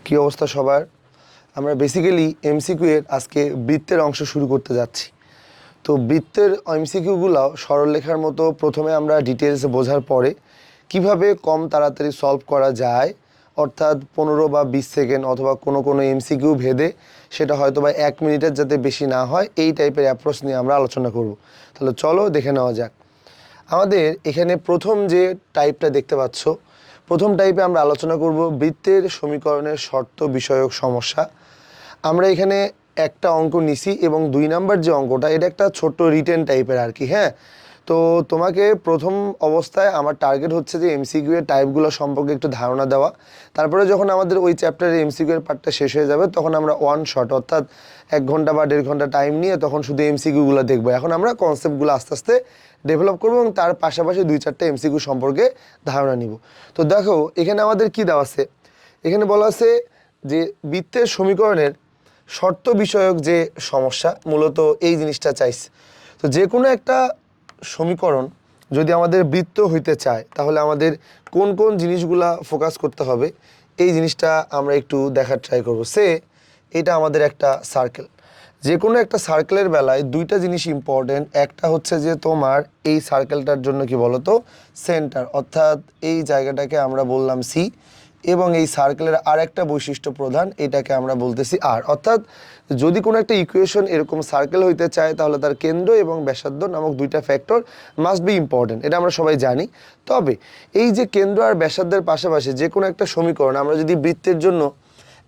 কি অবস্থা সবার? আমরা বেসিক্যালি এমসিকিউ এর আজকে বৃত্তের অংশ শুরু করতে যাচ্ছি। তো বৃত্তের এমসিকিউগুলো সরলরেখার মতো প্রথমে আমরা ডিটেলস বোঝার পরে কিভাবে কম তাড়াতাড়ি সলভ করা যায়, অর্থাৎ 15 বা 20 সেকেন্ড অথবা কোনো এমসিকিউ ভেদে সেটা হয়তো বা 1 মিনিটের যাতে বেশি না হয়, এই টাইপের অ্যাপ্রোচ নিয়ে আমরা আলোচনা করব। তাহলে চলো দেখে নেওয়া যাক। আমাদের এখানে প্রথম যে টাইপটা দেখতে পাচ্ছ, প্রথম টাইপে আমরা আলোচনা করব বৃত্তের সমীকরণের শর্ত বিষয়ক সমস্যা। আমরা এখানে একটা অঙ্ক নিছি এবং 2 নাম্বার যে অঙ্কটা, এটা একটা ছোট্ট রিটেন টাইপের আর কি। হ্যাঁ, তো তোমাকে প্রথম অবস্থায় আমার টার্গেট হচ্ছে যে এমসিকিউ এর টাইপগুলো সম্পর্কে একটু ধারণা দেওয়া। তারপরে যখন আমাদের ওই চ্যাপ্টারের এমসিকিউ এর পার্টটা শেষ হয়ে যাবে, তখন আমরা ওয়ান শট অর্থাৎ 1 ঘন্টা বা 1.5 ঘন্টা টাইম নিয়ে তখন শুধু এমসিকিউগুলো দেখবো। এখন আমরা কনসেপ্টগুলো আস্তে আস্তে ডেভেলপ করবো এবং তার পাশাপাশি 2-4টা এমসিকিউ সম্পর্কে ধারণা নিব। তো দেখো এখানে আমাদের কি দেওয়া আছে, এখানে বলা আছে যে বৃত্তের সমীকরণের শর্ত বিষয়ক যে সমস্যা, মূলত এই জিনিসটা চাইছে। তো যে কোনো একটা সমীকরণ যদি আমাদের বৃত্ত হইতে চায়, তাহলে আমাদের কোন কোন জিনিসগুলা ফোকাস করতে হবে, এই জিনিসটা আমরা একটু দেখার ট্রাই করবো। এটা আমাদের একটা সার্কেল। যে কোনো একটা সার্কেলের বেলায় 2টা জিনিস ইম্পর্টেন্ট। একটা হচ্ছে যে তোমার এই সার্কেলটার জন্য কি বলতো, সেন্টার, অর্থাৎ এই জায়গাটাকে আমরা বললাম সি, এবং এই সার্কেলের আর একটা বৈশিষ্ট্য প্রধান, এটাকে আমরা বলতেছি আর। অর্থাৎ যদি কোনো একটা ইকুয়েশন এরকম সার্কেল হইতে চায়, তাহলে তার কেন্দ্র এবং ব্যাসার্ধ নামক 2টা ফ্যাক্টর মাস্ট বি ইম্পর্টেন্ট, এটা আমরা সবাই জানি। তবে এই যে কেন্দ্র আর ব্যাসার্ধের পাশাপাশি যে কোনো একটা সমীকরণ, আমরা যদি বৃত্তের জন্য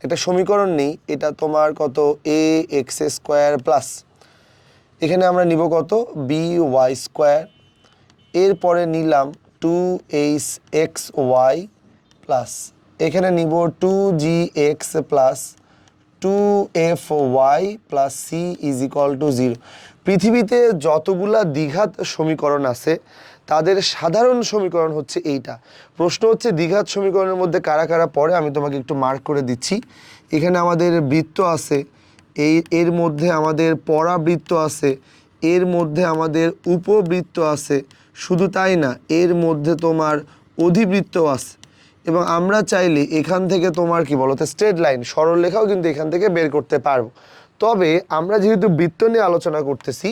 একটা সমীকরণ নিই, এটা তোমার কত, এ এক্স স্কোয়ার প্লাস, এখানে আমরা নিব কত, বি ওয়াই স্কোয়ার, এরপরে নিলাম 2h এক্স ওয়াই প্লাস, এখানে নিব 2g(x) plus 2f(y) plus c is equal to 0। পৃথিবীতে যতগুলা দ্বিঘাত সমীকরণ আছে, তাদের সাধারণ সমীকরণ হচ্ছে এইটা। প্রশ্ন হচ্ছে দ্বিঘাত সমীকরণের মধ্যে কারা কারা পড়ে, আমি তোমাকে একটু মার্ক করে দিচ্ছি। এখানে আমাদের বৃত্ত আছে, এর মধ্যে আমাদের পরাবৃত্ত আছে, এর মধ্যে আমাদের উপবৃত্ত আছে, শুধু তাই না, এর মধ্যে তোমার অধিবৃত্ত আছে। এবং আমরা চাইলে এখান থেকে তোমার কি বলতো, স্ট্রেট লাইন, সরলরেখাও কিন্তু এখান থেকে বের করতে পারবো। তবে আমরা যেহেতু বৃত্ত নিয়ে আলোচনা করতেছি,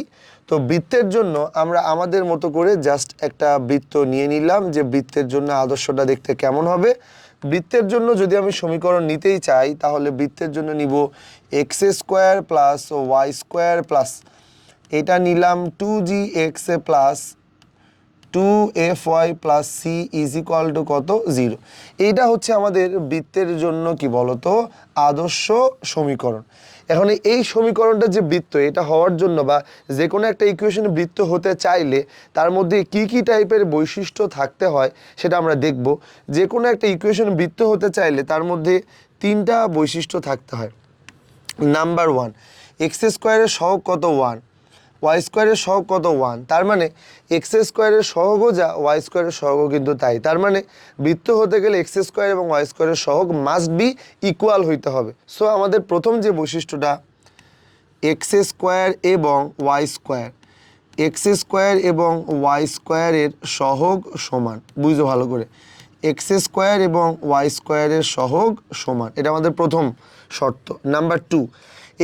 তো বৃত্তের জন্য আমরা আমাদের মতো করে জাস্ট একটা বৃত্ত নিয়ে নিলাম, যে বৃত্তের জন্য আদর্শটা দেখতে কেমন হবে। বৃত্তের জন্য যদি আমি সমীকরণ নিতেই চাই, তাহলে বৃত্তের জন্য নিব x square plus y square plus, এটা নিলাম 2g(x) plus 2fy plus c is equal to কত, 0। এইটা হচ্ছে আমাদের বৃত্তের জন্য কি বলতো, আদর্শ সমীকরণ। এখন এই সমীকরণটা যে বৃত্ত, এটা হওয়ার জন্য বা যে কোনো একটা ইকুয়েশন বৃত্ত হতে চাইলে তার মধ্যে কি কি টাইপের বৈশিষ্ট্য থাকতে হয় সেটা আমরা দেখব। যে কোনো একটা ইকুয়েশন বৃত্ত হতে চাইলে তার মধ্যে 3টা বৈশিষ্ট্য থাকতে হয়। নাম্বার 1, এক্স স্কোয়ারের সহগ কত, 1, ওয়াই স্কোয়ারের সহগ কত, 1। তার মানে এক্স স্কোয়ারের সহগও যা, ওয়াই স্কোয়ারের সহগও কিন্তু তাই। তার মানে বৃত্ত হতে গেলে এক্স স্কোয়ার এবং ওয়াই স্কোয়ারের সহগ মাস্ট বি ইকুয়াল হইতে হবে। সো আমাদের প্রথম যে বৈশিষ্ট্যটা, এক্স স্কোয়ার এবং ওয়াই স্কোয়ার, এক্স স্কোয়ার এবং ওয়াই স্কোয়ারের সহগ সমান, বুঝো ভালো করে, এক্স স্কোয়ার এবং ওয়াই স্কোয়ারের সহগ সমান, এটা আমাদের প্রথম শর্ত। নাম্বার 2,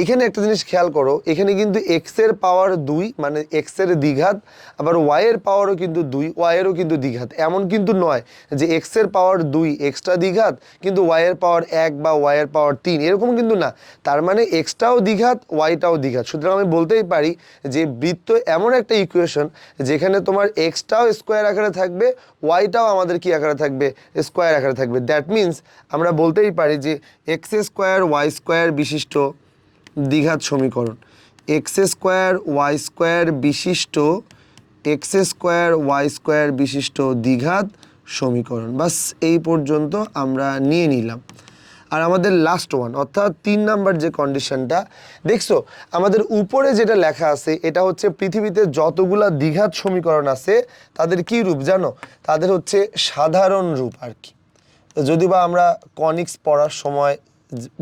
এখানে একটা জিনিস খেয়াল করো, এখানে কিন্তু এক্স এর পাওয়ার 2, মানে এক্স এর দ্বিঘাত, আবার ওয়াই এর পাওয়ারও কিন্তু 2, ওয়াই এরও কিন্তু দ্বিঘাত। এমন কিন্তু নয় যে এক্স এর পাওয়ার 2 এক্সটা দ্বিঘাত, কিন্তু ওয়াই এর পাওয়ার 1 বা ওয়াই এর পাওয়ার 3, এরকম কিন্তু না। তার মানে এক্সটাও দ্বিঘাত, ওয়াইটাও দ্বিঘাত। সুতরাং আমি বলতেই পারি যে বৃত্ত এমন একটা ইকুয়েশন যেখানে তোমার এক্সটাও স্কোয়ার আকারে থাকবে, ওয়াইটাও আমাদের কি আকারে থাকবে, স্কোয়ার আকারে থাকবে। দ্যাট মিন্স আমরা বলতেই পারি যে এক্স স্কোয়ার ওয়াই স্কোয়ার বিশিষ্ট দ্বিঘাত সমীকরণ, এক্স স্কোয়ার ওয়াই স্কোয়ার বিশিষ্ট, এক্স স্কোয়ার ওয়াই স্কোয়ার বিশিষ্ট দ্বিঘাত সমীকরণ। বাস এই পর্যন্ত আমরা নিয়ে নিলাম। আর আমাদের লাস্ট ওয়ান, অর্থাৎ 3 নাম্বার যে কন্ডিশনটা দেখছো, আমাদের উপরে যেটা লেখা আছে, এটা হচ্ছে পৃথিবীতে যতগুলা দ্বিঘাত সমীকরণ আছে তাদের কি রূপ জানো, তাদের হচ্ছে সাধারণ রূপ আর কি। যদি বা আমরা কনিক্স পড়ার সময়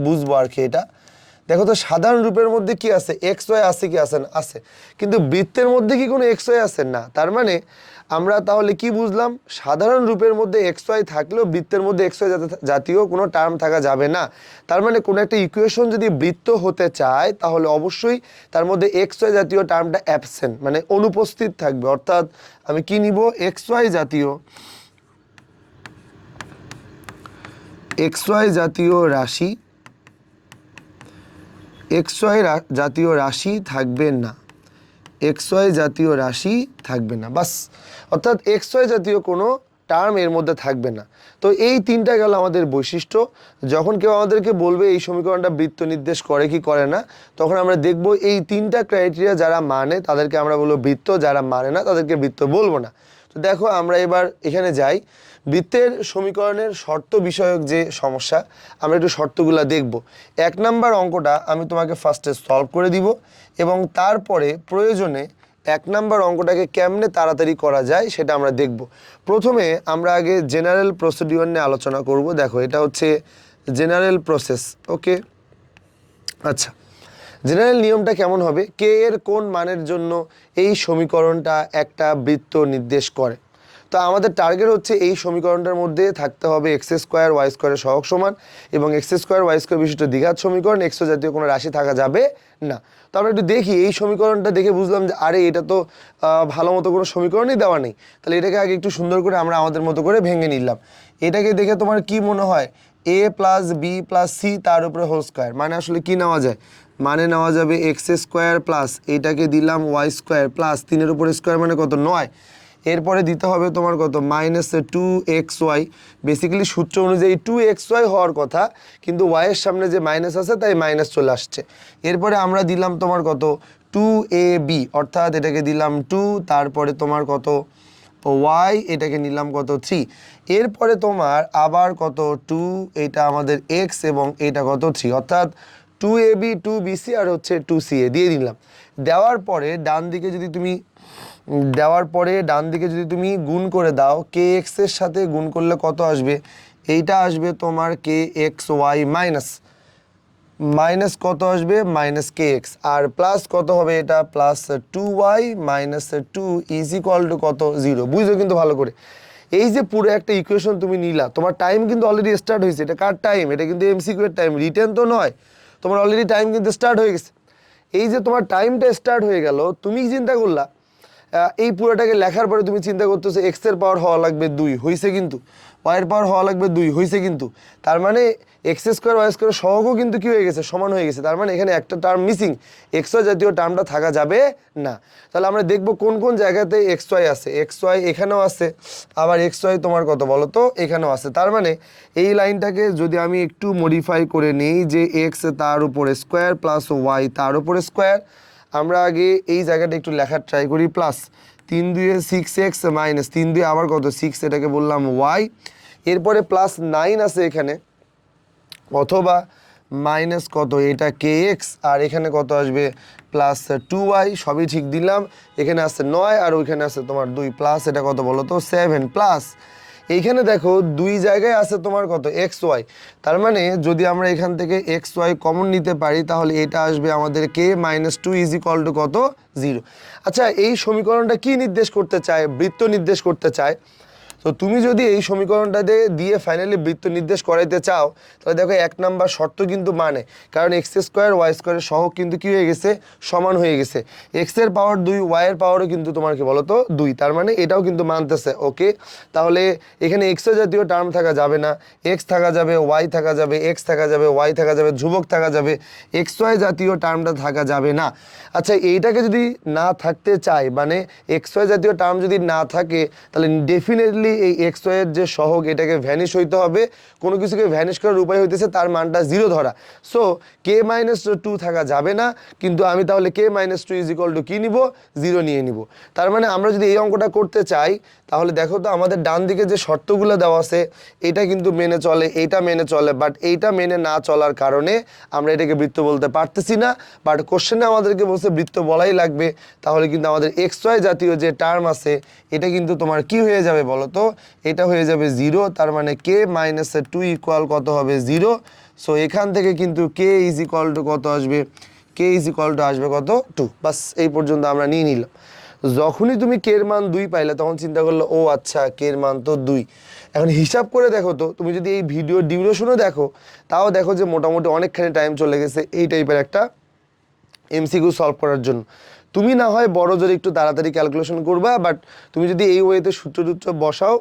বুঝবো আর কি। এটা দেখো তো, সাধারণ রূপের মধ্যে কি আছে, এক্স ওয়াই আছে কি, আছে না, আছে। কিন্তু বৃত্তের মধ্যে কি কোনো এক্স ওয়াই আছে না। তার মানে আমরা তাহলে কি বুঝলাম, সাধারণ রূপের মধ্যে এক্স ওয়াই থাকলেও বৃত্তের মধ্যে এক্স ওয়াই জাতীয় কোনো টার্ম থাকা যাবে না। তার মানে কোনো একটা ইকুয়েশন যদি বৃত্ত হতে চায় তাহলে অবশ্যই তার মধ্যে এক্স ওয়াই জাতীয় টার্মটা অ্যাবসেন্ট, মানে অনুপস্থিত থাকবে। অর্থাৎ আমি কি নিব, এক্স ওয়াই জাতীয় রাশি, এক্স ওয়াই জাতীয় রাশি থাকবে না, এক্স ওয়াই জাতীয় রাশি থাকবে না, বাস। অর্থাৎ এক্স ওয়াই জাতীয় কোনো টার্ম এর মধ্যে থাকবে না। তো এই তিনটা গেল আমাদের বৈশিষ্ট্য। যখন কেউ আমাদেরকে বলবে এই সমীকরণটা বৃত্ত নির্দেশ করে কি করে না, তখন আমরা দেখব এই তিনটা ক্রাইটেরিয়া যারা মানে তাদেরকে আমরা বলবো বৃত্ত, যারা মানে না তাদেরকে বৃত্ত বলবো না। তো দেখো আমরা এবার এখানে যাই, বৃত্তের সমীকরণের শর্ত বিষয়ক যে সমস্যা, আমরা একটু শর্তগুলো দেখব। 1 নাম্বার অঙ্কটা আমি তোমাকে ফার্স্টে সলভ করে দিব এবং তারপরে প্রয়োজনে 1 নাম্বার অঙ্কটাকে কেমনে তাড়াতাড়ি করা যায় সেটা আমরা দেখব। প্রথমে আমরা আগে জেনারেল প্রসিডিওর নিয়ে আলোচনা করব। দেখো এটা হচ্ছে জেনারেল প্রসেস, ওকে। আচ্ছা, জেনারেল নিয়মটা কেমন হবে, কে এর কোন মানের জন্য এই সমীকরণটা একটা বৃত্ত নির্দেশ করে। তো আমাদের টার্গেট হচ্ছে এই সমীকরণটার মধ্যে থাকতে হবে এক্স স্কোয়ার ওয়াই স্কোয়ারের সহগ সমান এবং এক্স স্কোয়ার ওয়াই স্কোয়ার বিশিষ্ট দ্বিঘাত সমীকরণ, এক্স জাতীয় কোনো রাশি থাকা যাবে না। তো আমরা একটু দেখি, এই সমীকরণটা দেখে বুঝলাম যে আরে এটা তো ভালো মতো কোনো সমীকরণই দেওয়া নেই, তাহলে এটাকে আগে একটু সুন্দর করে আমরা আমাদের মতো করে ভেঙে নিলাম। এটাকে দেখে তোমার কি মনে হয়, এ প্লাস বি প্লাস সি তার উপরে হোল স্কোয়ার, মানে আসলে কি নেওয়া যায়, মানে নেওয়া যাবে এক্স স্কোয়ার প্লাস এইটাকে দিলাম ওয়াই স্কোয়ার প্লাস 3-এর উপর স্কোয়ার মানে কত 9, এরপরে দিতে হবে তোমার কত -2xy। বেসিক্যালি সূত্র অনুযায়ী 2xy হওয়ার কথা, কিন্তু ওয়াইয়ের সামনে যে মাইনাস আছে তাই মাইনাস চলে আসছে। এরপরে আমরা দিলাম তোমার কত 2ab, অর্থাৎ এটাকে দিলাম 2, তারপরে তোমার কত y, এটাকে নিলাম কত 3, এরপরে তোমার আবার কত 2, এটা আমাদের x এবং এটা কত 3, অর্থাৎ 2ab 2bc আর হচ্ছে 2ca দিয়ে দিলাম। দেওয়ার পরে ডান দিকে যদি তুমি গুণ করে দাও, কে এক্স এর সাথে গুণ করলে কত আসবে, এইটা আসবে তোমার কে এক্স ওয়াই মাইনাস কত আসবে মাইনাস কে এক্স, আর প্লাস কত হবে, এটা plus 2y minus 2 is equal to কত 0। বুঝছো কিন্তু ভালো করে, এই যে পুরো একটা ইকুয়েশন তুমি নিলা, তোমার টাইম কিন্তু অলরেডি স্টার্ট হয়েছে। এটা কার টাইম, এটা কিন্তু এমসিকিউ এর টাইম, রিটেন তো নয়। তোমার অলরেডি টাইম কিন্তু স্টার্ট হয়ে গেছে। এই যে তোমার টাইমটা স্টার্ট হয়ে গেল, তুমি চিন্তা করলা এই পুরোটাকে লেখার পরে তুমি চিন্তা করতেছো এক্স এর পাওয়ার হওয়া লাগবে 2, হয়েছে কিন্তু ওয়াইয়ের পাওয়ার হওয়া লাগবে 2, হয়েছে কিন্তু। তার মানে এক্স স্কোয়ার ওয়াই স্কোয়ার সহগও কিন্তু কি হয়ে গেছে, সমান হয়ে গেছে। তার মানে এখানে একটা টার্ম মিসিং, এক্স ওয়াই জাতীয় টার্মটা থাকা যাবে না। তাহলে আমরা দেখবো কোন কোন জায়গাতে এক্স ওয়াই আছে, এক্স ওয়াই এখানেও আছে, আবার এক্স ওয়াই তোমার কত বলো তো এখানেও আছে। তার মানে এই লাইনটাকে যদি আমি একটু মডিফাই করে নিই যে এক্স তার উপরে স্কোয়ার প্লাস ওয়াই তার উপরে স্কোয়ার, আমরা আগে এই জায়গাটা একটু লেখার ট্রাই করি, প্লাস 3×2 6x মাইনাস 3×2 আবার কত 6, এটাকে বললাম y, এরপরে প্লাস 9 আছে এখানে, অথবা মাইনাস কত এটা kx, আর এখানে কত আসবে প্লাস 2y, সবই ঠিক দিলাম। এখানে আছে 9 আর ওইখানে আছে তোমার 2, প্লাস এটা কত বলো তো 7, প্লাস এইখানে দেখো দুই জায়গায় আছে তোমার কত এক্স ওয়াই। তার মানে যদি আমরা এখান থেকে এক্স ওয়াই কমন নিতে পারি তাহলে এটা আসবে আমাদের কে -2 ইজ ইকুয়াল টু কত 0। আচ্ছা, এই সমীকরণটা কি নির্দেশ করতে চায়, বৃত্ত নির্দেশ করতে চায়। তো তুমি যদি এই সমীকরণটা দিয়ে ফাইনালি বৃত্ত নির্দেশ করাইতে চাও তাহলে দেখো 1 নাম্বার শর্ত কিন্তু মানে, কারণ এক্স স্কোয়ার ওয়াই স্কোয়ারের সহগ কিন্তু কি হয়ে গেছে, সমান হয়ে গেছে। এক্স এর পাওয়ার 2, ওয়াই এর পাওয়ারও কিন্তু তোমার কি বলো তো 2, তার মানে এটাও কিন্তু মানতেছে। ওকে, তাহলে এখানে এক্স জাতীয় টার্ম থাকা যাবে না, এক্স থাকা যাবে, ওয়াই থাকা যাবে, এক্স থাকা যাবে, ওয়াই থাকা যাবে, ধ্রুবক থাকা যাবে, এক্স ওয়াই জাতীয় টার্মটা থাকা যাবে না। আচ্ছা, এইটাকে যদি না থাকতে চাই, মানে এক্স ওয়াই জাতীয় টার্ম যদি না থাকে তাহলে ডেফিনেটলি এই এক্স ওয়াই এর যে সহগ এটাকে ভ্যানিশ হইতে হবে। কোনো কিছুকে ভ্যানিশ করার উপায় হইতেছে তার মানটা 0 ধরা। সো কে -2 থাকা যাবে না, কিন্তু আমি তাহলে কে -2 ইজ ইকুয়াল টু কি নিব, 0 নিয়ে নিব। তার মানে আমরা যদি এই অঙ্কটা করতে চাই তাহলে দেখো তো আমাদের ডান দিকে যে শর্তগুলো দেওয়া আছে এটা কিন্তু মেনে চলে, এইটা মেনে চলে, বাট এইটা মেনে না চলার কারণে আমরা এটাকে বৃত্ত বলতে পারতেছি না। বাট কোশ্চেনে আমাদেরকে বলছে বৃত্ত বলাই লাগবে, তাহলে কিন্তু আমাদের এক্স ওয়াই জাতীয় যে টার্ম আছে এটা কিন্তু তোমার কি হয়ে যাবে বলো তো, এটা হয়ে যাবে 0। তার মানে কে -2 ইকুয়াল কত হবে 0। সো এখান থেকে কিন্তু কে ইজ ইকুয়াল টু কত আসবে, কে ইজ ইকুয়াল টু আসবে কত 2। বাস এই পর্যন্ত আমরা নিয়ে নিলাম। যখনই তুমি কে এর মান 2 পাইলে তখন চিন্তা করলে ও আচ্ছা কে এর মান তো 2। এখন হিসাব করে দেখো তো, তুমি যদি এই ভিডিও ডিউরেশনও দেখো তাও দেখো যে মোটামুটি অনেকখানি টাইম চলে গেছে এই টাইপের একটা এমসিকিউ সলভ করার জন্য। তুমি না হয় বড় জোরে একটু তাড়াতাড়ি ক্যালকুলেশন করবা, বাট তুমি যদি এই ওয়েতে সূত্র টুত্র বসাও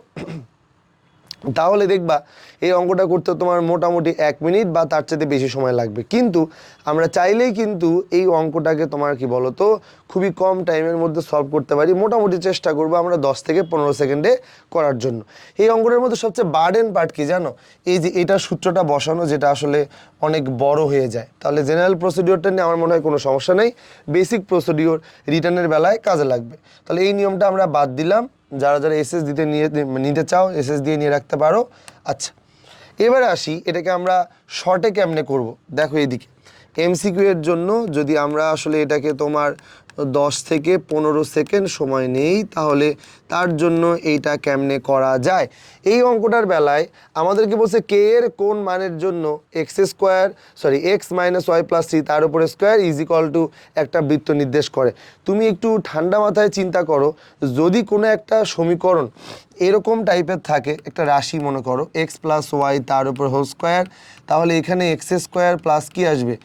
তাহলে দেখবা এই অঙ্কটা করতে তোমার মোটামুটি 1 মিনিট বা তার চাইতে বেশি সময় লাগবে। কিন্তু আমরা চাইলেই কিন্তু এই অঙ্কটাকে তোমার কি বলো তো খুবই কম টাইমের মধ্যে সলভ করতে পারি। মোটামুটি চেষ্টা করবো আমরা 10 থেকে 15 সেকেন্ডে করার জন্য। এই অঙ্কটার মধ্যে সবচেয়ে বার্ডেন পার্ট কি জানো? এই যে এটা সূত্রটা বসানো, যেটা আসলে অনেক বড় হয়ে যায়। তাহলে জেনারেল প্রসিডিওরটা নিয়ে আমার মনে হয় কোনো সমস্যা নেই, বেসিক প্রসিডিওর রিটার্নের বেলায় কাজে লাগবে। তাহলে এই নিয়মটা আমরা বাদ দিলাম। যারা যারা এসএস নিতে চাও এসএস দিয়ে নিয়ে রাখতে পারো। আচ্ছা, এবারে আসি এটাকে আমরা শর্টে কেমনে করব। দেখো এইদিকে এমসিকিউ এর জন্য যদি আমরা আসলে এটাকে তোমার 10 থেকে 15 সেকেন্ড সময় নেই, তাহলে তার জন্য এইটা কেমনে করা যায়। এই অঙ্কটার বেলায় আমাদেরকে বলছে কে এর কোন মানের জন্য x minus y plus three তার উপরে স্কোয়ার ইজ ইকুয়াল টু একটা বৃত্ত নির্দেশ করে। তুমি একটু ঠান্ডা মাথায় চিন্তা করো, যদি কোনো একটা সমীকরণ এরকম টাইপের থাকে, একটা রাশি মনে করো এক্স প্লাস ওয়াই তার উপর হোল স্কোয়ার, তাহলে এখানে এক্স স্কোয়ার প্লাস কি আসবে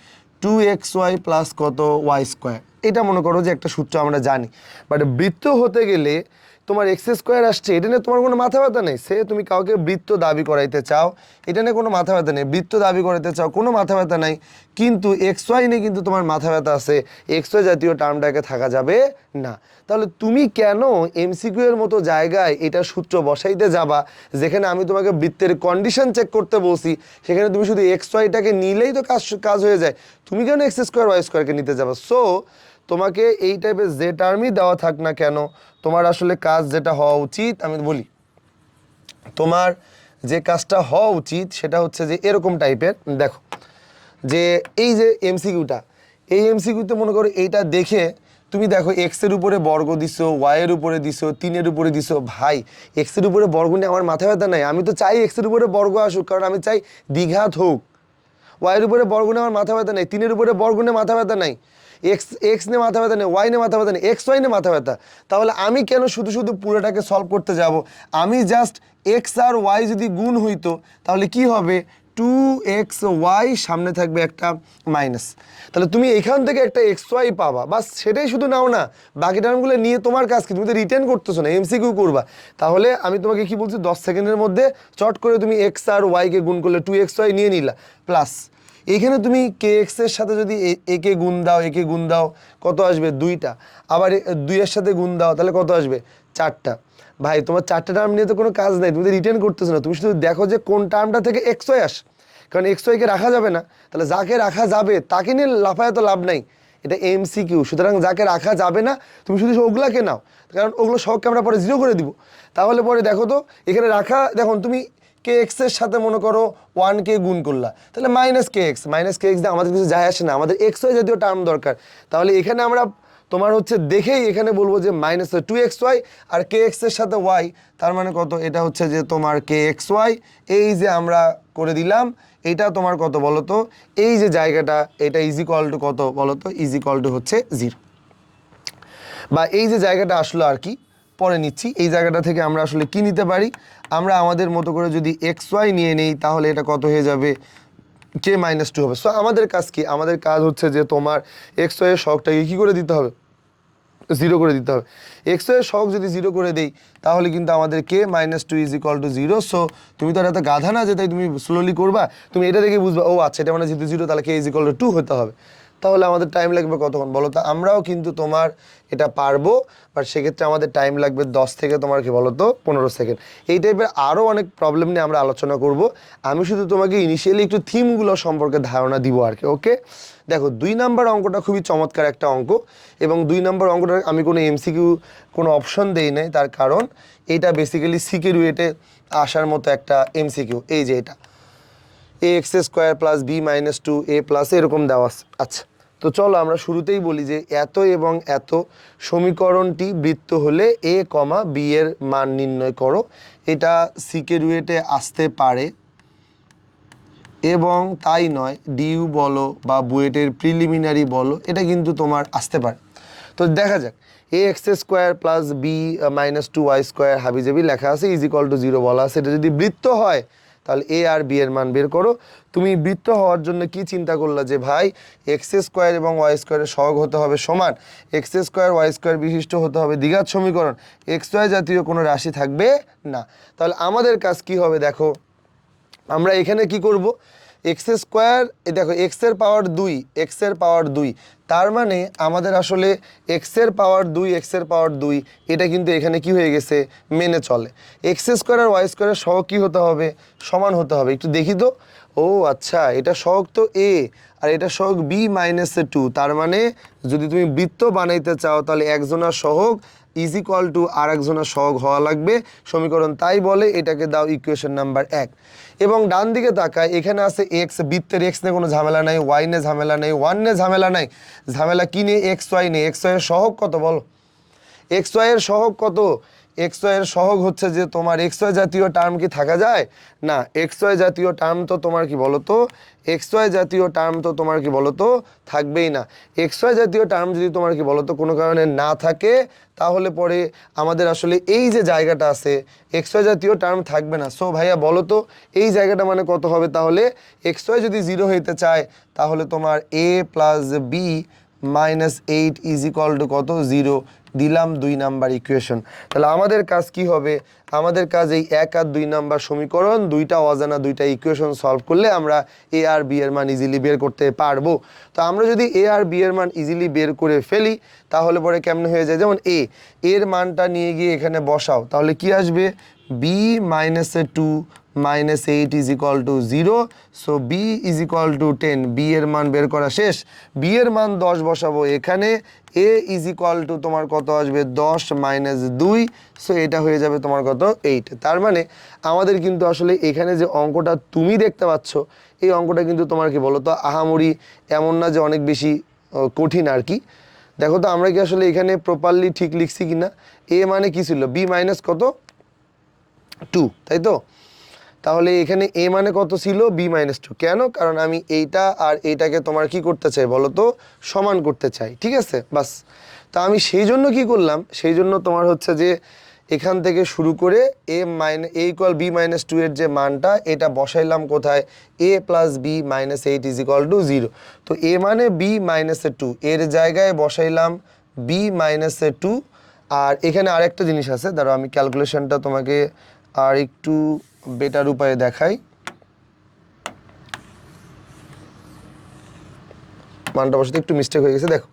2xy প্লাস কত ওয়াই স্কোয়ার। এটা মনে করো যে একটা সূত্র আমরা জানি, বাট বৃত্ত হতে গেলে তোমার এক্স স্কোয়ার আসছে, এটা নিয়ে তোমার কোনো মাথা ব্যথা নেই। সে তুমি কাউকে বৃত্ত দাবি করাইতে চাও, এটা নিয়ে কোনো মাথা ব্যথা নেই। বৃত্ত দাবি করাইতে চাও, কোনো মাথা ব্যথা নাই। কিন্তু এক্স ওয়াই নিয়ে কিন্তু তোমার মাথা ব্যথা আছে, এক্স ওয়াই জাতীয় টার্মটাকে থাকা যাবে না। তাহলে তুমি কেন এমসিকিউ এর মতো জায়গায় এটা সূত্র বসাইতে যাবা, যেখানে আমি তোমাকে বৃত্তের কন্ডিশন চেক করতে বলছি, সেখানে তুমি শুধু এক্স ওয়াইটাকে নিলেই তো কাজ হয়ে যায়। তুমি কেন এক্স স্কোয়ার ওয়াই স্কোয়ারকে নিতে যাবা? সো তোমাকে এই টাইপের যে টার্মই দেওয়া থাক না কেন, তোমার আসলে কাজ যেটা হওয়া উচিত আমি বলি, তোমার যে কাজটা হওয়া উচিত সেটা হচ্ছে যে এরকম টাইপের। দেখো যে এই যে এমসিকিউটা, এই এমসিকিউতে মনে করো এইটা দেখে তুমি দেখো এক্সের উপরে বর্গ দিছো, ওয়াইয়ের উপরে দিছো, 3-এর উপরে দিছো। ভাই এক্সের উপরে বর্গ নিয়ে আমার মাথা ব্যথা নাই। আমি তো চাই এক্সের উপরে বর্গ আসুক, কারণ আমি চাই দ্বিঘাত হোক। ওয়াইয়ের উপরে বর্গ নিয়ে আমার মাথা ব্যথা নেই, 3-এর উপরে বর্গ নিয়ে মাথা ব্যথা নাই, এক্স নিয়ে মাথা ব্যথা নেই, ওয়াই নিয়ে মাথা ব্যথা নেই, এক্স ওয়াই নিয়ে মাথা ব্যথা। তাহলে আমি কেন শুধু শুধু পুরোটাকে সলভ করতে যাব? আমি জাস্ট এক্স আর ওয়াই যদি গুণ হইতো তাহলে কি হবে, 2xy সামনে থাকবে একটা মাইনাস। তাহলে তুমি এখান থেকে একটা এক্স ওয়াই পাবা, বাস সেটাই শুধু নাও না, বাকি টার্মগুলো নিয়ে তোমার কাজ কি? তুমি তো রিটার্ন করতেছো না, এমসিকিউ করবা। তাহলে আমি তোমাকে কি বলছি, 10 সেকেন্ডের মধ্যে চট করে তুমি এক্স আর ওয়াইকে গুণ করলে 2xy নিয়ে নিলা, প্লাস এইখানে তুমি কে এক্সের সাথে যদি একে গুণ দাও কত আসবে 2টা, আবার 2-এর সাথে গুণ দাও তাহলে কত আসবে 4টা। ভাই তোমার 4টে টার্ম নিয়ে তো কোনো কাজ নাই, তুমি তো রিটার্ন করতেছো না, তুমি শুধু দেখো যে কোন টার্মটা থেকে এক্স ওয়াই আস, কারণ এক্স ওয়াইকে রাখা যাবে না। তাহলে যাকে রাখা যাবে তাকে নিয়ে লাফায় তো লাভ নাই, এটা এমসিকিউ। সুতরাং যাকে রাখা যাবে না তুমি শুধু ওগুলাকে নাও, কারণ ওগুলো সবকে আমরা পরে 0 করে দিব। তাহলে পরে দেখো তো এখানে রাখা, দেখুন তুমি কে এক্সের সাথে মনে করো 1কে গুণ করলা, তাহলে মাইনাস কে এক্স দিয়ে আমাদের কিছু যায় আসে না, আমাদের এক্স ওয়াই জাতীয় টার্ম দরকার। তাহলে এখানে আমরা তোমার হচ্ছে দেখেই এখানে বলবো যে মাইনাস 2xy আর কে এক্সের সাথে ওয়াই, তার মানে কত, এটা হচ্ছে যে তোমার কে এক্স ওয়াই। এই যে আমরা করে দিলাম, এইটা তোমার কত বলো তো, এই যে জায়গাটা এটা ইজ ইকুয়াল টু কত বলো তো, ইজ ইকুয়াল টু হচ্ছে 0, বা এই যে জায়গাটা আসলো আর কি পরে নিচ্ছি। এই জায়গাটা থেকে আমরা আসলে কি নিতে পারি, আমরা আমাদের মতো করে যদি এক্স ওয়াই নিয়ে নেই তাহলে এটা কত হয়ে যাবে, কে মাইনাস 2 হবে। সো আমাদের কাজ কি, আমাদের কাজ হচ্ছে যে তোমার এক্স ওয়াই এর শখটাকে কী করে দিতে হবে, 0 করে দিতে হবে। এক্স ওয়াই এর শখ যদি 0 করে দেই তাহলে কিন্তু আমাদের কে minus 2 is equal to 0। So তুমি তো আর এত গাধা না যে তাই তুমি স্লোলি করবা, তুমি এটা দেখে বুঝবা ও আচ্ছা এটা মানে যেহেতু 0 তাহলে কে ইজ ইকুয়াল টু 2 হতে হবে। তাহলে আমাদের টাইম লাগবে কতক্ষণ বলো তো? আমরাও কিন্তু তোমার এটা পারবো, বাট সেক্ষেত্রে আমাদের টাইম লাগবে 10 থেকে তোমার কি বলো তো 15 সেকেন্ড। এই টাইপের আরও অনেক প্রবলেম নিয়ে আমরা আলোচনা করব। আমি শুধু তোমাকে ইনিশিয়ালি একটু থিমগুলো সম্পর্কে ধারণা দিব আর কি। ওকে, দেখো 2 নাম্বার অঙ্কটা খুবই চমৎকার একটা অঙ্ক, এবং 2 নাম্বার অঙ্কটার আমি কোনো এমসিকিউ কোনো অপশন দেই নাই, তার কারণ এইটা বেসিক্যালি সিকে রুয়েটে আসার মতো একটা এমসিকিউ। এই যে এটা ax square plus b minus 2a plus এরকম দেওয়া আছে। আচ্ছা, তো চলো আমরা শুরুতেই বলি যে এত এবং এত সমীকরণটি বৃত্ত হলে a, b এর মান নির্ণয় করো। এটা সিকে রুয়েটে আসতে পারে, এবং তাই নয় ডিউ বলো বা বুয়েটের প্রিলিমিনারি বলো, এটা কিন্তু তোমার আসতে পারে। তো দেখা যাক a x square plus b minus 2y square হাবিজাবি লেখা আছে ইজ ইকুয়াল টু 0 বলা আছে। এটা যদি বৃত্ত হয় তাহলে এ আর বি এর মান বের করো। তুমি বৃত্ত হওয়ার জন্য কি চিন্তা করলা যে ভাই এক্স স্কোয়ার এবং ওয়াই স্কোয়ারের সহগ হতে হবে সমান, এক্স স্কোয়ার ওয়াই স্কোয়ার বিশিষ্ট হতে হবে দ্বিঘাত সমীকরণ, এক্স ওয়াই জাতীয় কোনো রাশি থাকবে না। তাহলে আমাদের কাজ কি হবে দেখো, আমরা এখানে কি করব, এক্স স্কোয়ার দেখো এক্সের পাওয়ার 2, এক্সের পাওয়ার 2, তার মানে আমাদের আসলে এক্সের পাওয়ার 2, এক্সের পাওয়ার 2 এটা কিন্তু এখানে কি হয়ে গেছে মেনে চলে। এক্স স্কোয়ার আর ওয়াই স্কোয়ারের সহগ কী হতে হবে, সমান হতে হবে। একটু দেখি তো, ও আচ্ছা এটা সহগ তো এ আর এটা সহগ বি -2, তার মানে যদি তুমি বৃত্ত বানাইতে চাও তাহলে একজনের সহগ ইজ ইকুয়াল টু আর একজনের সহগ হওয়া লাগবে, সমীকরণ তাই বলে। এটাকে দাও ইকুয়েশন নাম্বার 1। এবং ডান দিকে তাকায় এখানে আছে এক্স, বৃত্তের এক্স নিয়ে কোনো ঝামেলা নাই, ওয়াই নিয়ে ঝামেলা নেই, ওয়ান নিয়ে ঝামেলা নাই, ঝামেলা কি নিয়ে, এক্স ওয়াই নিয়ে। এক্স ওয়াইয়ের সহগ কত বলো, এক্স ওয়াইয়ের সহগ কত, এক্স ওয়াইয়ের সহগ হচ্ছে যে তোমার এক্স ওয়াই জাতীয় টার্ম কি থাকা যায় না, এক্স ওয়াই জাতীয় টার্ম তো তোমার কি বলো তো, এক্স ওয়াই জাতীয় টার্ম তো তোমার কি বলো তো থাকবেই না। এক্স ওয়াই জাতীয় টার্ম যদি তোমার কি বলো তো কোনো কারণে না থাকে তাহলে পরে আমাদের আসলে এই যে জায়গাটা আছে এক্স ওয়াই জাতীয় টার্ম থাকবে না। সো ভাইয়া বলো তো এই জায়গাটা মানে কত হবে, তাহলে এক্স ওয়াই যদি 0 হইতে চায় তাহলে তোমার a plus b -8 is equal to কত, 0 দিলাম 2 নাম্বার ইকুয়েশন। তাহলে আমাদের কাজ কি হবে, আমাদের কাজ এই 1 আর 2 নাম্বার সমীকরণ, দুইটা অজানা দুইটা ইকুয়েশন সলভ করলে আমরা এ আর বি এর মান ইজিলি বের করতে পারবো। তো আমরা যদি এ আর বি এর মান ইজিলি বের করে ফেলি তাহলে পরে কেমন হয়ে যায়, যেমন এর মানটা নিয়ে গিয়ে এখানে বসাও তাহলে কি আসবে, b -2 -8 is equal to 0। So b is equal to 10, b এর মান বের করা শেষ। বি এর মান 10 বসাবো এখানে, এ ইজ ইকুয়াল টু তোমার কত আসবে 10 - 2, সো এটা হয়ে যাবে তোমার কত 8। তার মানে আমাদের কিন্তু আসলে এখানে যে অঙ্কটা তুমি দেখতে পাচ্ছ এই অঙ্কটা কিন্তু তোমার কি বলো তো আহামরি এমন না যে অনেক বেশি কঠিন আর কি। দেখো তো আমরা কি আসলে এখানে প্রপারলি ঠিক লিখছি কিনা, এ মানে কি ছিল বি মাইনাস কত 2, তাই তো। তাহলে এখানে এ মানে কত ছিল বি -2, কেন, কারণ আমি এইটা আর এইটাকে তোমার কি করতে চাই বলো তো সমান করতে চাই, ঠিক আছে বাস। তা আমি সেই জন্য কি করলাম, সেই জন্য তোমার হচ্ছে যে এখান থেকে শুরু করে এ ইকুয়াল বি -2 এর যে মানটা এটা বসাইলাম কোথায়, a plus b -8 is equal to 0। তো এ মানে বি -2 এর জায়গায় বসাইলাম বি -2। আর এখানে আরেকটা জিনিস আছে, ধরো আমি ক্যালকুলেশনটা তোমাকে আর একটু বেটার উপায়ে দেখাই। মানটা বসাতে একটু মিস্টেক হয়ে গেছে, দেখো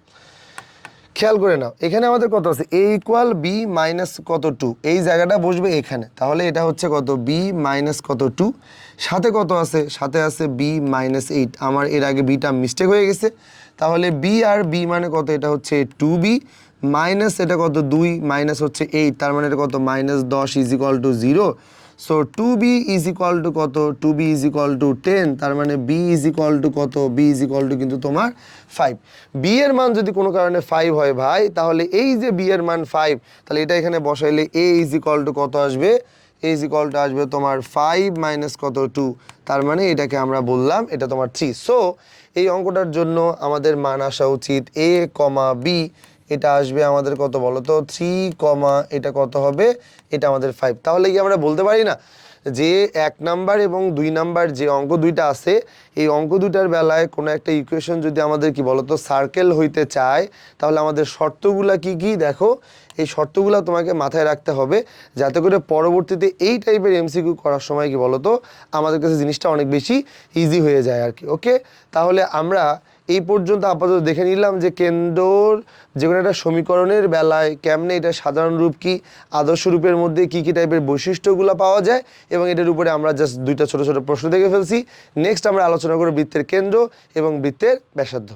খেয়াল করে নাও এখানে আমাদের কত আছে, এ ইকুয়াল বি মাইনাস কত 2, এই জায়গাটা বসবে এখানে, তাহলে এটা হচ্ছে কত বি মাইনাস কত 2, সাথে কত আছে, সাথে আছে বি -8। আমার এর আগে বিটা মিস্টেক হয়ে গেছে, তাহলে বি আর বি মানে কত, এটা হচ্ছে 2b মাইনাস এটা কত 2 মাইনাস হচ্ছে 8, তার মানে এটা কত -10 is equal to 0। So 2b is equal to কত, 2b ইজ ইকুয়াল টু 10, তার মানে b ইজ ইকুয়াল টু কত, b ইজ ইকুয়াল টু কিন্তু তোমার 5। b এর মান যদি কোনো কারণে 5 হয় ভাই, তাহলে এই যে b এর মান 5, তাহলে এটা এখানে বসাইলে a ইজ ইকুয়াল টু কত আসবে, a ইজ ইকুয়াল টু আসবে তোমার 5 মাইনাস কত 2, তার মানে এটাকে আমরা বললাম এটা তোমার 3। সো এই অঙ্কটার জন্য আমাদের মান আসা উচিত a, b, এটা আসবে আমাদের কত বলো তো 3, এটা কত হবে, এটা আমাদের 5। তাহলে কি আমরা বলতে পারি না যে 1 নাম্বার এবং 2 নাম্বার যে অঙ্ক দুইটা আছে এই অঙ্ক দুইটার বেলায় কোনো একটা ইকুয়েশন যদি আমাদের কি বলো তো সার্কেল হইতে চায় তাহলে আমাদের শর্তগুলা কি কি, দেখো এই শর্তগুলো তোমাকে মাথায় রাখতে হবে যাতে করে পরবর্তীতে এই টাইপের এমসিকিউ করার সময় কি বলো তো আমাদের কাছে জিনিসটা অনেক বেশি ইজি হয়ে যায় আর কি। ওকে, তাহলে আমরা এই পর্যন্ত আপাতত দেখে নিলাম যে কেন্দ্রর যে কোনো একটা সমীকরণের বেলায় কেমনে এটা সাধারণ রূপ কি, আদর্শ রূপের মধ্যে কি কি টাইপের বৈশিষ্ট্যগুলো পাওয়া যায়, এবং এটার উপরে আমরা জাস্ট দুইটা ছোট ছোট প্রশ্ন দেখে ফেলছি। নেক্সট আমরা আলোচনা করব বৃত্তের কেন্দ্র এবং বৃত্তের ব্যাসার্ধ।